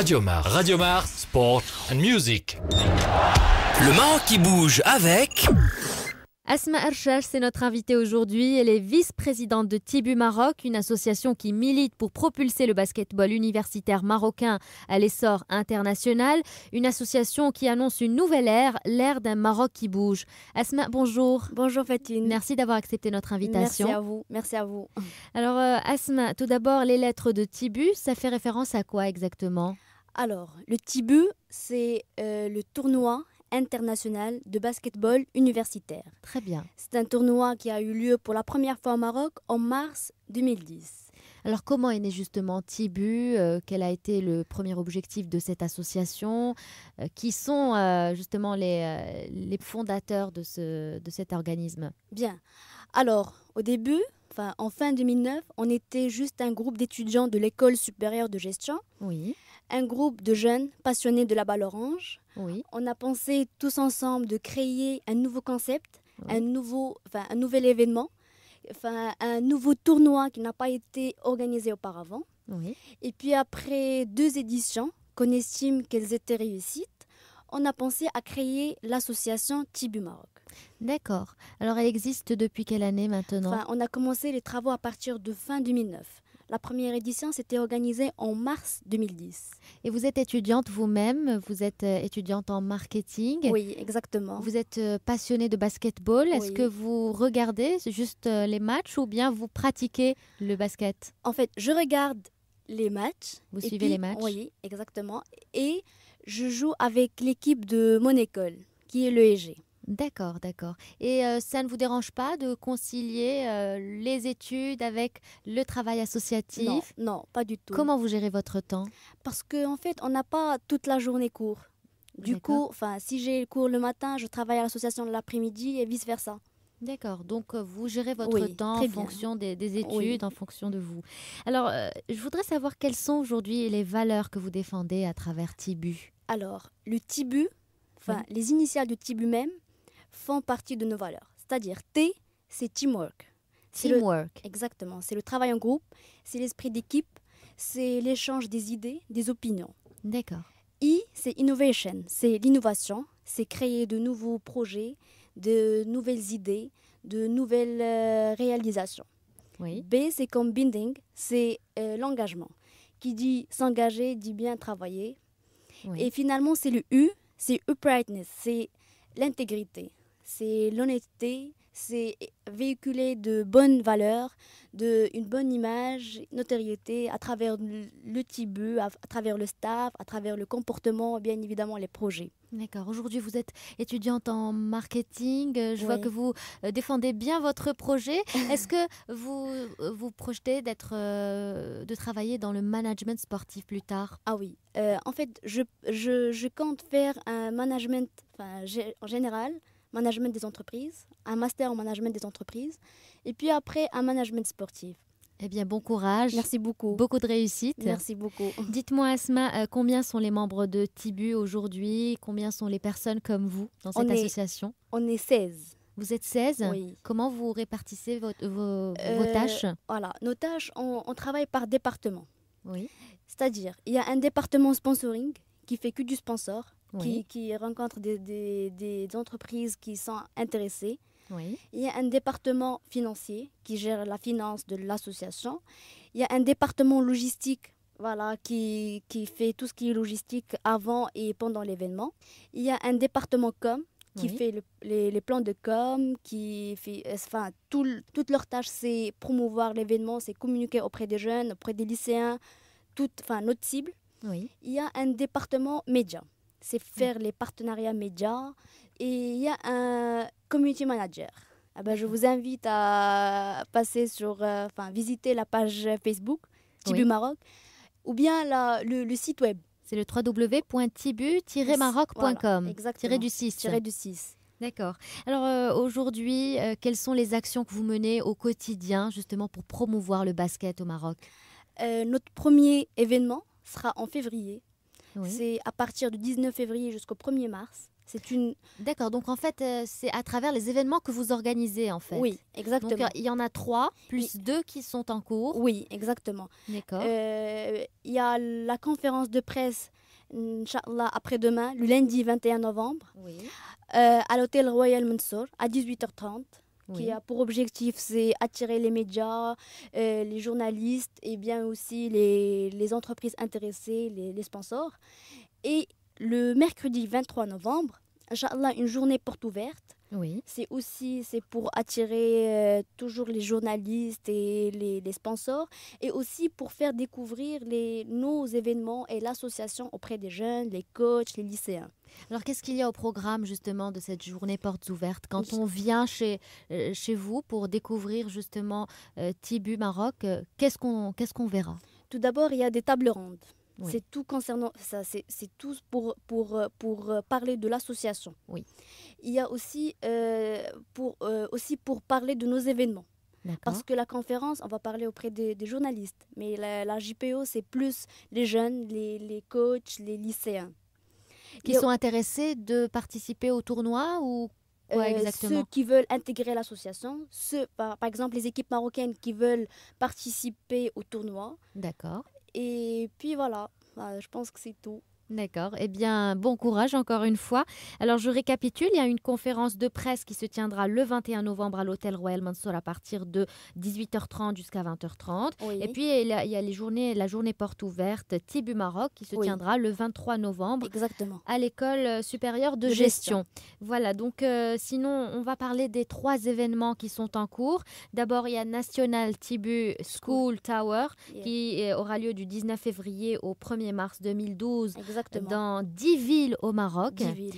Radio Mars, Sport and Music. Le Maroc qui bouge avec... Asma Erchash, c'est notre invitée aujourd'hui. Elle est vice-présidente de Tibu Maroc, une association qui milite pour propulser le basketball universitaire marocain à l'essor international. Une association qui annonce une nouvelle ère, l'ère d'un Maroc qui bouge. Asma, bonjour. Bonjour Fatine. Merci d'avoir accepté notre invitation. Merci à vous. Alors Asma, tout d'abord, les lettres de Tibu, ça fait référence à quoi exactement ? Alors, le Tibu, c'est le tournoi international de basketball universitaire. Très bien. C'est un tournoi qui a eu lieu pour la première fois au Maroc en mars 2010. Alors comment est né justement Tibu ? Quel a été le premier objectif de cette association ? Qui sont justement les fondateurs de cet organisme ? Bien. Alors, au début, en fin 2009, on était juste un groupe d'étudiants de l'école supérieure de gestion. Oui. Un groupe de jeunes passionnés de la balle orange. Oui. On a pensé tous ensemble de créer un nouveau concept, Oui. un nouvel événement, un nouveau tournoi qui n'a pas été organisé auparavant. Oui. Et puis après 2 éditions, qu'on estime qu'elles étaient réussites, on a pensé à créer l'association Tibu Maroc. D'accord. Alors elle existe depuis quelle année maintenant ? On a commencé les travaux à partir de fin 2009. La première édition s'était organisée en mars 2010. Et vous êtes étudiante vous-même, vous êtes étudiante en marketing. Oui, exactement. Vous êtes passionnée de basketball. Est-ce Oui. que vous regardez juste les matchs ou bien vous pratiquez le basket ? En fait, je regarde les matchs. Vous et suivez puis- les matchs ? Oui, exactement. Et je joue avec l'équipe de mon école, qui est l'ESG. D'accord. Et ça ne vous dérange pas de concilier les études avec le travail associatif ? Non, pas du tout. Comment vous gérez votre temps ? Parce qu'en fait, on n'a pas toute la journée cours. Du D'accord. coup, si j'ai cours le matin, je travaille à l'association de l'après-midi et vice-versa. D'accord, donc vous gérez votre Oui, temps en très bien. fonction des études, Oui. en fonction de vous. Alors, je voudrais savoir quelles sont aujourd'hui les valeurs que vous défendez à travers Tibu. Alors, le Tibu, Oui. les initiales du Tibu même, font partie de nos valeurs. C'est-à-dire T, c'est teamwork. C'est le- Teamwork. Exactement, c'est le travail en groupe, c'est l'esprit d'équipe, c'est l'échange des idées, des opinions. D'accord. I, c'est innovation, c'est l'innovation, c'est créer de nouveaux projets, de nouvelles idées, de nouvelles réalisations. Oui. B, c'est comme binding, c'est l'engagement. Qui dit s'engager, dit bien travailler. Oui. Et finalement, c'est le U, c'est uprightness, c'est l'intégrité, c'est l'honnêteté, c'est véhiculer de bonnes valeurs, une bonne image, notoriété à travers le Tibu, à travers le staff, à travers le comportement, bien évidemment les projets. D'accord. Aujourd'hui, vous êtes étudiante en marketing. Je vois Oui. que vous défendez bien votre projet. Est-ce que vous projetez de travailler dans le management sportif plus tard ? Ah oui, en fait, je compte faire un management, en général, management des entreprises, un master en management des entreprises, et puis après un management sportif. Eh bien, bon courage. Merci beaucoup. Beaucoup de réussite. Merci beaucoup. Dites-moi, Asma, combien sont les membres de Tibu aujourd'hui ? Combien sont les personnes comme vous dans cette On est- association ? On est 16. Vous êtes 16 ? Oui. Comment vous répartissez vos Euh, tâches ? Voilà, nos tâches, on travaille par département. Oui. C'est-à-dire, il y a un département sponsoring qui fait que du sponsor, Oui. qui rencontre des entreprises qui sont intéressées. Oui. Il y a un département financier qui gère la finance de l'association. Il y a un département logistique qui fait tout ce qui est logistique avant et pendant l'événement. Il y a un département com qui Oui. fait les plans de com, qui fait, toute leur tâche, c'est promouvoir l'événement, c'est communiquer auprès des jeunes, auprès des lycéens, notre cible. Oui. Il y a un département média, c'est faire les partenariats médias. Et il y a un community manager. Je vous invite à passer visiter la page Facebook, Tibu Oui. Maroc, ou bien le site web. C'est le www.tibu-maroc.com. Voilà, exactement. Tiré du 6. Tiré du 6. D'accord. Alors aujourd'hui, quelles sont les actions que vous menez au quotidien justement pour promouvoir le basket au Maroc ? Notre premier événement sera en février. Oui. C'est à partir du 19 février jusqu'au 1er mars. C'est une... D'accord, donc en fait, c'est à travers les événements que vous organisez en fait. Oui, exactement. Donc il y en a 3, plus 2 qui sont en cours. Oui, exactement. D'accord. Il y a la conférence de presse, Inch'Allah, après-demain, le lundi 21 novembre, Oui. à l'hôtel Royal Mansour, à 18h30. Oui. Qui a pour objectif, c'est attirer les médias, les journalistes et bien aussi les entreprises intéressées, les sponsors. Et le mercredi 23 novembre, Inch'Allah, une journée porte ouverte. Oui. C'est pour attirer toujours les journalistes et les sponsors et aussi pour faire découvrir nos événements et l'association auprès des jeunes, les coachs, les lycéens. Alors qu'est-ce qu'il y a au programme justement de cette journée portes ouvertes quand on vient chez vous pour découvrir justement Tibu Maroc, qu'est-ce qu'on verra? Tout d'abord, il y a des tables rondes. Oui. C'est tout concernant ça, c'est tout pour parler de l'association. Oui. Il y a aussi pour parler de nos événements. D'accord. Parce que la conférence, on va parler auprès des journalistes. Mais la JPO, c'est plus les jeunes, les coachs, les lycéens. Qui sont intéressés de participer au tournoi ou quoi exactement? Ceux qui veulent intégrer l'association, par exemple les équipes marocaines qui veulent participer au tournoi. D'accord. Et puis voilà, je pense que c'est tout. D'accord. Eh bien, bon courage encore une fois. Alors, je récapitule. Il y a une conférence de presse qui se tiendra le 21 novembre à l'hôtel Royal Mansour à partir de 18h30 jusqu'à 20h30. Oui. Et puis, il y a la journée porte ouverte Tibu Maroc qui se tiendra le 23 novembre. Exactement. À l'école supérieure de gestion. Voilà. Donc, sinon, on va parler des 3 événements qui sont en cours. D'abord, il y a National Tibu School Tower qui aura lieu du 19 février au 1er mars 2012. Exactement. Dans 10 villes au Maroc. 10 villes.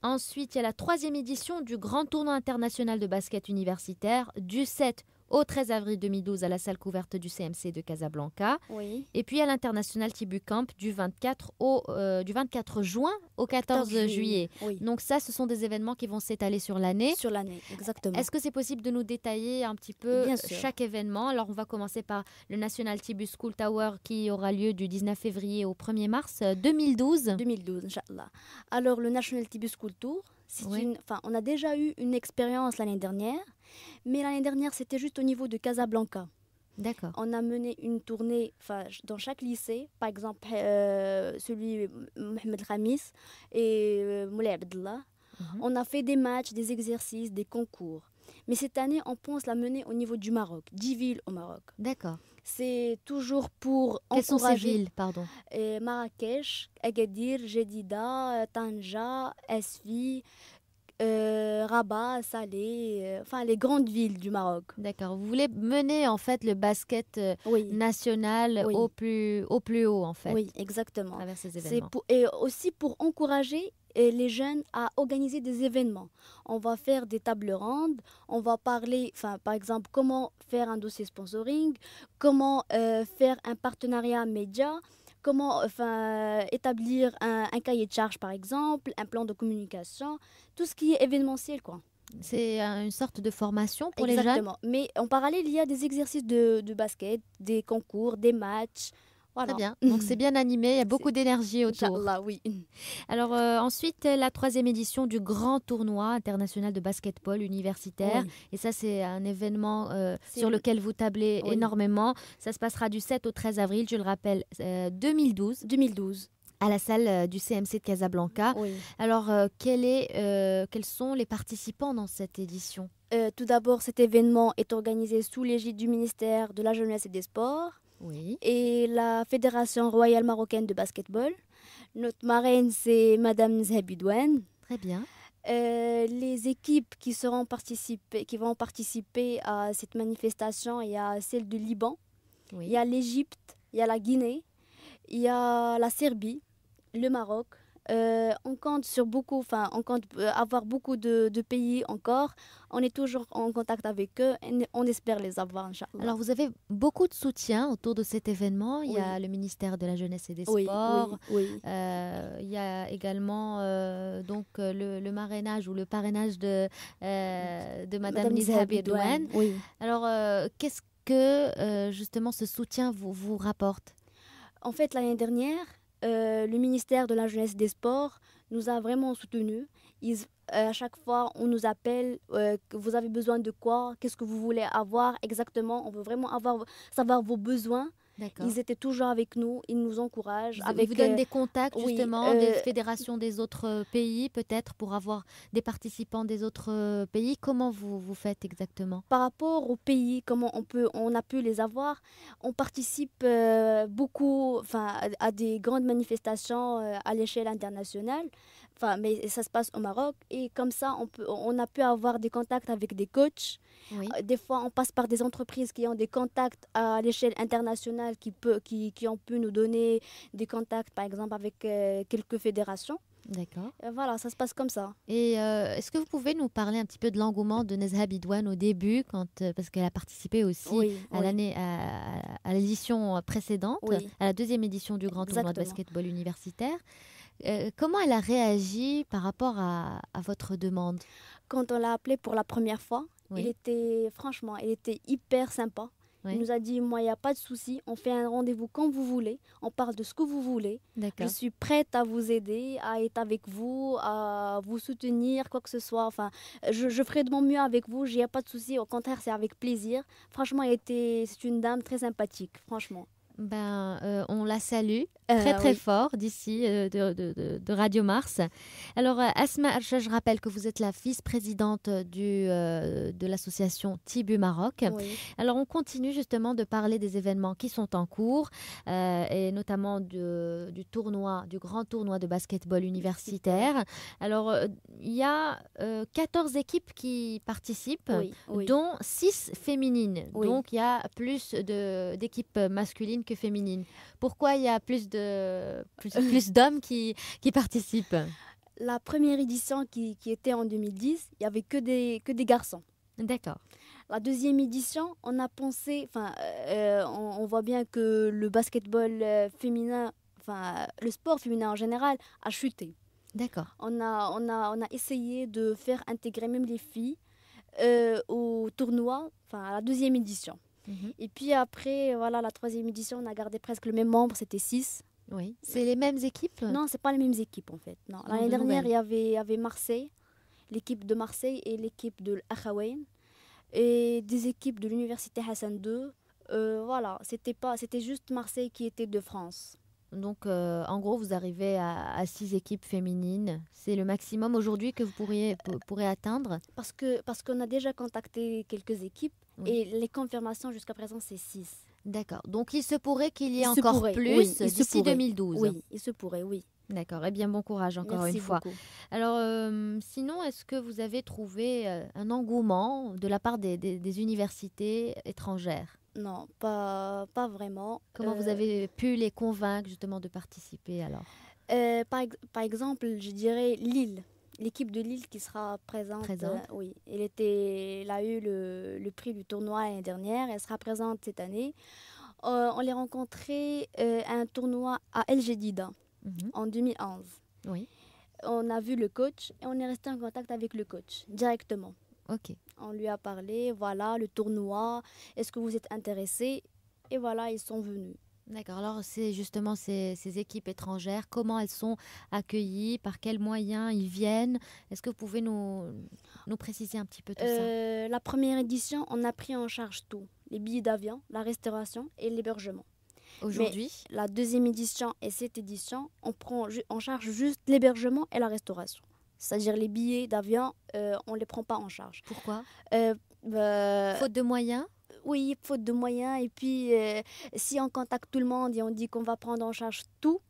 Ensuite, il y a la 3e édition du Grand Tournoi international de basket universitaire du 7 au 13 avril 2012 à la salle couverte du CMC de Casablanca. Oui. Et puis à l'International Tibu Camp du 24 juin au 14 juillet. Oui. Donc ça, ce sont des événements qui vont s'étaler sur l'année. Sur l'année, exactement. Est-ce que c'est possible de nous détailler un petit peu chaque événement? Alors on va commencer par le National Tibu School Tower qui aura lieu du 19 février au 1er mars 2012. 2012, Inch'Allah. Alors le National Tibu School Tour, on a déjà eu une expérience l'année dernière, mais l'année dernière c'était juste au niveau de Casablanca. D'accord. On a mené une tournée dans chaque lycée, par exemple celui Mohamed Khamis et Moulay Abdallah. On a fait des matchs, des exercices, des concours. Mais cette année, on pense la mener au niveau du Maroc, 10 villes au Maroc. D'accord. C'est toujours pour Quelles sont ces encourager villes, pardon? Marrakech, Agadir, Jedida, Tanja, Esfi, Rabat, Salé, les grandes villes du Maroc. D'accord. Vous voulez mener en fait le basket national au plus haut en fait. Oui, exactement. À travers ces événements. Et aussi pour encourager les jeunes à organiser des événements. On va faire des tables rondes, on va parler, par exemple, comment faire un dossier sponsoring, comment faire un partenariat média, comment établir un cahier de charges, par exemple, un plan de communication, tout ce qui est événementiel, quoi. C'est une sorte de formation pour les jeunes? Exactement. Mais en parallèle, il y a des exercices de basket, des concours, des matchs. Voilà. Très bien. Donc c'est bien animé, il y a beaucoup d'énergie autour. Inch'Allah, oui. Alors ensuite, la 3e édition du Grand Tournoi international de basketball universitaire. Oui. Et ça, c'est un événement sur lequel vous tablez énormément. Ça se passera du 7 au 13 avril, je le rappelle, 2012. 2012. À la salle du CMC de Casablanca. Oui. Alors, quels sont les participants dans cette édition? Tout d'abord, cet événement est organisé sous l'égide du ministère de la Jeunesse et des Sports. Oui. Et la Fédération royale marocaine de basketball. Notre marraine, c'est Madame Zahabi Douane. Très bien. Les équipes qui vont participer à cette manifestation, il y a celle du Liban, il y a l'Égypte, il y a la Guinée, il y a la Serbie, le Maroc. On compte avoir beaucoup de pays encore. On est toujours en contact avec eux et on espère les avoir, Inch'Allah. Alors, vous avez beaucoup de soutien autour de cet événement. Il y a le ministère de la Jeunesse et des Sports. Oui. Il y a également le marrainage ou le parrainage de Madame Zahabi Douane. Oui. Alors, qu'est-ce que justement ce soutien vous rapporte? En fait, l'année dernière, le ministère de la Jeunesse et des Sports nous a vraiment soutenus. À chaque fois, on nous appelle, que vous avez besoin de quoi, qu'est-ce que vous voulez avoir exactement. On veut vraiment savoir vos besoins. D'accord. Ils étaient toujours avec nous, ils nous encouragent. Ils vous donnent des contacts oui, justement des fédérations des autres pays, peut-être pour avoir des participants des autres pays. Comment vous faites exactement? Par rapport aux pays, comment on a pu les avoir, on participe beaucoup, à des grandes manifestations à l'échelle internationale. Mais ça se passe au Maroc et comme ça, on a pu avoir des contacts avec des coachs. Oui. Des fois, on passe par des entreprises qui ont des contacts à l'échelle internationale qui ont pu nous donner des contacts, par exemple, avec quelques fédérations. D'accord. Voilà, ça se passe comme ça. Et est-ce que vous pouvez nous parler un petit peu de l'engouement de Nezha Bidouane au début, parce qu'elle a participé aussi à l'édition précédente, à la deuxième édition du grand tournoi de basketball universitaire. Comment elle a réagi par rapport à votre demande? Quand on l'a appelée pour la première fois, il était hyper sympa. Oui. Il nous a dit, moi, il n'y a pas de souci, on fait un rendez-vous quand vous voulez, on parle de ce que vous voulez. D'accord. Je suis prête à vous aider, à être avec vous, à vous soutenir, quoi que ce soit. Je ferai de mon mieux avec vous, il n'y a pas de souci, au contraire, c'est avec plaisir. Franchement, c'est une dame très sympathique, franchement. On la salue très fort d'ici, de Radio Mars. Alors, Asma Archa, je rappelle que vous êtes la vice-présidente de l'association Tibu Maroc. Oui. Alors, on continue justement de parler des événements qui sont en cours et notamment du grand tournoi de basketball universitaire. Alors, il y a 14 équipes qui participent, dont 6 féminines. Oui. Donc, il y a plus d'équipes masculines que féminines. Pourquoi il y a plus d'hommes qui participent? La première édition qui était en 2010, il n'y avait que des garçons. D'accord. La deuxième édition, on a pensé, on voit bien que le basketball féminin, le sport féminin en général, a chuté. D'accord. On a essayé de faire intégrer même les filles au tournoi, à la deuxième édition. Et puis après, la troisième édition, on a gardé presque le même nombre, c'était 6. Oui. C'est les mêmes équipes? Non, c'est pas les mêmes équipes en fait. Non. L'année dernière, il y avait Marseille, l'équipe de Marseille et l'équipe de l'Akhawain, et des équipes de l'université Hassan II. C'était juste Marseille qui était de France. Donc, en gros, vous arrivez à 6 équipes féminines. C'est le maximum aujourd'hui que vous pourrez atteindre? Parce qu'on a déjà contacté quelques équipes et les confirmations jusqu'à présent, c'est 6. D'accord. Donc, il se pourrait qu'il y ait encore plus d'ici 2012. Oui, il se pourrait, oui. D'accord. Eh bien, bon courage encore une fois. Beaucoup. Alors, sinon, est-ce que vous avez trouvé un engouement de la part des universités étrangères? Non, pas vraiment. Comment vous avez pu les convaincre justement de participer alors? Par exemple, je dirais Lille. L'équipe de Lille qui sera présente. Oui, elle a eu le prix du tournoi l'année dernière. Elle sera présente cette année. On l'a rencontrée à un tournoi à El Jadida en 2011. Oui. On a vu le coach et on est resté en contact avec le coach directement. Ok. On lui a parlé, voilà, le tournoi, est-ce que vous êtes intéressés? Et voilà, ils sont venus. D'accord. Alors, c'est justement ces équipes étrangères, comment elles sont accueillies, par quels moyens ils viennent? Est-ce que vous pouvez nous préciser un petit peu tout ça? La première édition, on a pris en charge tout. Les billets d'avion, la restauration et l'hébergement. Aujourd'hui? Mais la deuxième édition et cette édition, on prend en charge juste l'hébergement et la restauration. C'est-à-dire les billets d'avion, on ne les prend pas en charge. Pourquoi? Faute de moyens? Oui, faute de moyens. Et puis, si on contacte tout le monde et on dit qu'on va prendre en charge tout,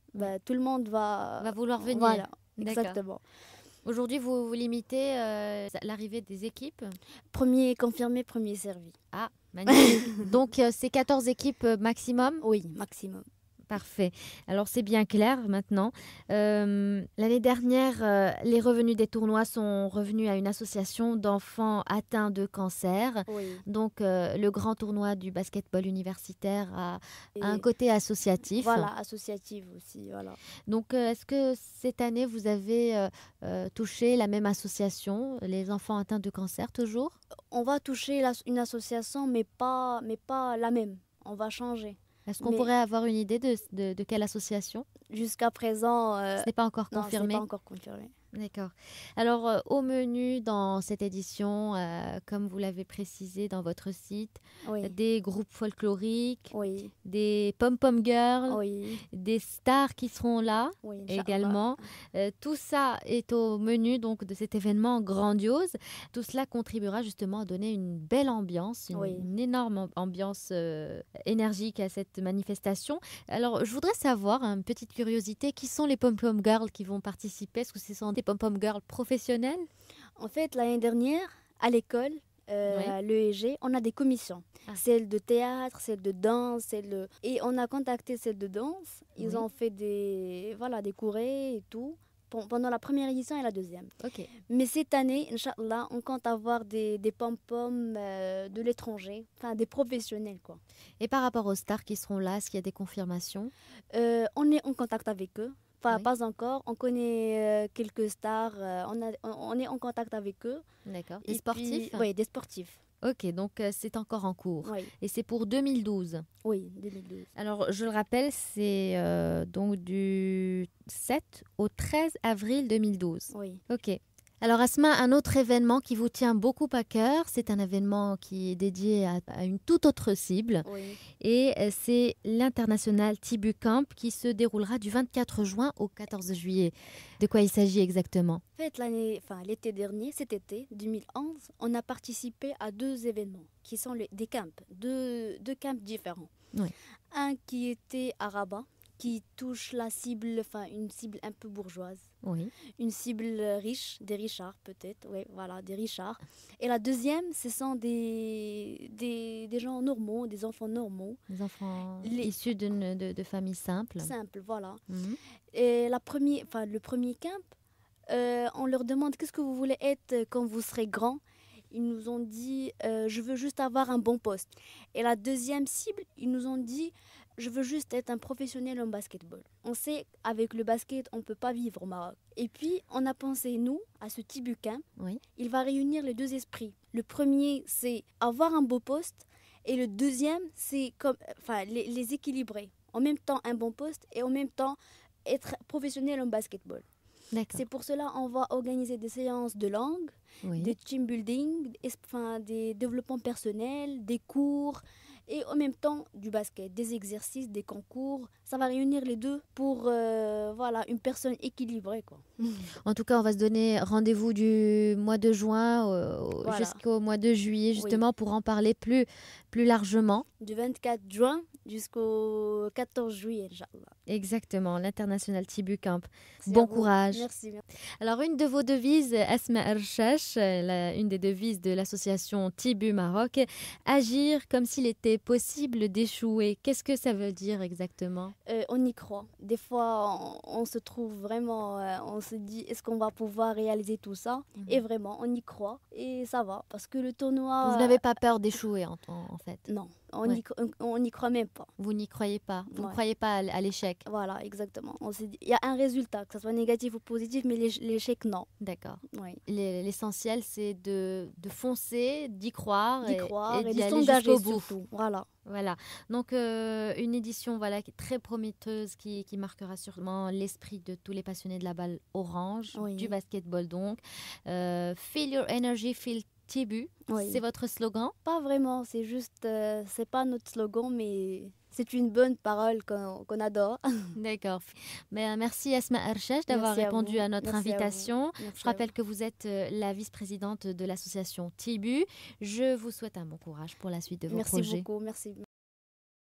tout le monde va vouloir venir. Voilà, D'accord. exactement. Aujourd'hui, vous limitez l'arrivée des équipes? Premier confirmé, premier servi. Ah, magnifique. Donc, c'est 14 équipes maximum? Oui, maximum. Parfait. Alors, c'est bien clair maintenant. L'année dernière, les revenus des tournois sont revenus à une association d'enfants atteints de cancer. Oui. Donc, le grand tournoi du basketball universitaire a un côté associatif. Voilà, associatif aussi. Voilà. Donc, est-ce que cette année, vous avez touché la même association, les enfants atteints de cancer, toujours? On va toucher une association, mais pas la même. On va changer. Est-ce qu'on Mais- pourrait avoir une idée de quelle association? Jusqu'à présent, Ce n'est pas encore non, confirmé. c'est pas encore confirmé. D'accord. Alors, au menu dans cette édition, comme vous l'avez précisé dans votre site, Oui, des groupes folkloriques, oui, des pom-pom girls, oui, des stars qui seront là oui, Inch'Allah. également. Tout ça est au menu donc de cet événement grandiose. Tout cela contribuera justement à donner une belle ambiance, Oui. une énorme ambiance énergique à cette manifestation. Alors, je voudrais savoir, une petite curiosité, qui sont les pom-pom girls qui vont participer? Est-ce que ce sont des pom-pom girls professionnels? En fait, l'année dernière, à l'école, Oui. à l'EEG, on a des commissions. Ah. Celle de théâtre, celle de danse, et on a contacté celle de danse. Ils Oui. ont fait des courées et tout pendant la première édition et la deuxième. Ok. Mais cette année, Inch'Allah, on compte avoir des pom-pom de l'étranger, enfin des professionnels quoi. Et par rapport aux stars qui seront là, est-ce qu'il y a des confirmations? On est en contact avec eux. Enfin, Oui. pas encore. On connaît quelques stars. On est en contact avec eux. D'accord. Et Des sportifs? puis- Oui, des sportifs. Ok, donc c'est encore en cours. Oui, Et c'est pour 2012. oui, 2012. Alors, je le rappelle, c'est donc du 7 au 13 avril 2012. Oui. Ok. Alors, Asma, un autre événement qui vous tient beaucoup à cœur, c'est un événement qui est dédié à une toute autre cible. Oui. Et c'est l'International Tibu Camp qui se déroulera du 24 juin au 14 juillet. De quoi il s'agit exactement? En fait, l'été dernier, cet été, 2011, on a participé à 2 événements qui sont des camps, deux camps différents. Oui. Un qui était à Rabat, qui touche la cible, une cible un peu bourgeoise. Oui. Une cible riche, des richards peut-être, oui, voilà, des richards. Et la deuxième, ce sont des gens normaux, des enfants normaux, Les enfants Les- issus de familles simples. simples, voilà. Mhm. Et le premier camp, on leur demande qu'est-ce que vous voulez être quand vous serez grand. Ils nous ont dit je veux juste avoir un bon poste. Et la deuxième cible, ils nous ont dit je veux juste être un professionnel en basketball. On sait avec le basket, on ne peut pas vivre au Maroc. Et puis, on a pensé, nous, à ce Tibu Camp, Oui. il va réunir les deux esprits. Le premier, c'est avoir un beau poste. Et le deuxième, c'est les équilibrer. En même temps, un bon poste et en même temps, être professionnel en basketball. D'accord. C'est pour cela qu'on va organiser des séances de langue, Oui. des team building, des développements personnels, des cours et en même temps du basket, des exercices, des concours. Ça va réunir les deux pour une personne équilibrée quoi. En tout cas, on va se donner rendez-vous du mois de juin Voilà. jusqu'au mois de juillet, justement, pour en parler plus largement. Du 24 juin jusqu'au 14 juillet, Inch'Allah. Exactement, l'International Tibu Camp. Merci Bon à vous. courage. Merci. Alors, une de vos devises, Asma Archash, une des devises de l'association Tibu Maroc, agir comme s'il était possible d'échouer. Qu'est-ce que ça veut dire exactement? On y croit. Des fois, on se trouve vraiment, on se dit, est-ce qu'on va pouvoir réaliser tout ça? Et vraiment, on y croit. Et ça va, parce que le tournoi... Vous n'avez pas peur d'échouer, en fait? Non, Ouais. on n'y croit même pas. Vous n'y croyez pas? Vous ne Ouais. croyez pas à l'échec? Voilà, exactement. On s'est dit, il y a un résultat, que ce soit négatif ou positif, mais l'échec, non. D'accord. Oui. L'essentiel, c'est de foncer, d'y croire, D'y croire et d'y de aller s'engager jusqu'au bout. surtout. Voilà. Voilà. Donc, une édition qui est très prometteuse qui marquera sûrement l'esprit de tous les passionnés de la balle orange, Oui. du basketball donc. Feel your energy, feel Tibu. Oui. C'est votre slogan? Pas vraiment, c'est juste, c'est pas notre slogan, mais c'est une bonne parole qu'on adore. D'accord. Merci Asma Archash d'avoir Merci à répondu vous. à notre Merci à vous. invitation. Merci Je rappelle que vous êtes la vice-présidente de l'association Tibu. Je vous souhaite un bon courage pour la suite de vos Merci projets. beaucoup, merci.